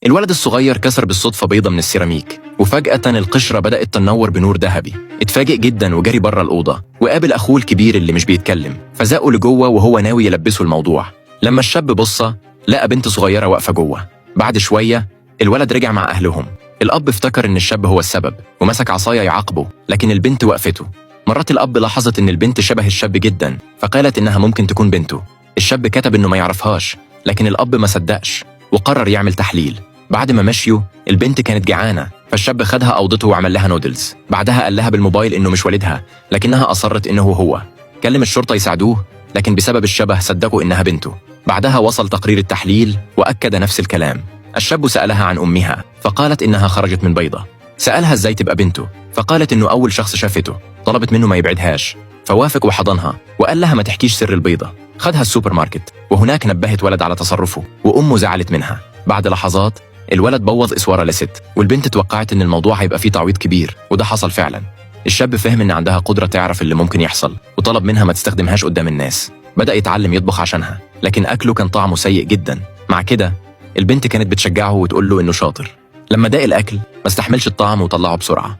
الولد الصغير كسر بالصدفة بيضة من السيراميك، وفجأة القشرة بدأت تنور بنور ذهبي. اتفاجئ جدا وجري بره الأوضة، وقابل أخوه الكبير اللي مش بيتكلم، فزقه لجوه وهو ناوي يلبسه الموضوع. لما الشاب بص لقى بنت صغيرة واقفة جوه. بعد شوية الولد رجع مع أهلهم. الأب افتكر إن الشاب هو السبب ومسك عصاية يعاقبه، لكن البنت وقفته. مرات الأب لاحظت إن البنت شبه الشاب جدا، فقالت إنها ممكن تكون بنته. الشاب كتب إنه ما يعرفهاش، لكن الأب ما صدقش وقرر يعمل تحليل. بعد ما مشيوا البنت كانت جعانة، فالشاب خدها أوضته وعمل لها نودلز. بعدها قال لها بالموبايل إنه مش والدها، لكنها أصرت إنه هو. كلم الشرطة يساعدوه، لكن بسبب الشبه صدقوا إنها بنته. بعدها وصل تقرير التحليل وأكد نفس الكلام. الشاب سألها عن أمها، فقالت إنها خرجت من بيضة. سألها إزاي تبقى بنته، فقالت إنه أول شخص شافته. طلبت منه ما يبعدهاش، فوافق وحضنها وقال لها ما تحكيش سر البيضة. خدها السوبر ماركت، وهناك نبهت ولد على تصرفه، وأمه زعلت منها. بعد لحظات الولد بوظ إسوارة لست، والبنت توقعت إن الموضوع هيبقى فيه تعويض كبير، وده حصل فعلا. الشاب فهم إن عندها قدرة تعرف اللي ممكن يحصل، وطلب منها ما تستخدمهاش قدام الناس. بدأ يتعلم يطبخ عشانها، لكن أكله كان طعمه سيء جدا. مع كده البنت كانت بتشجعه وتقول له إنه شاطر. لما داق الأكل ما استحملش الطعم وطلعه بسرعة.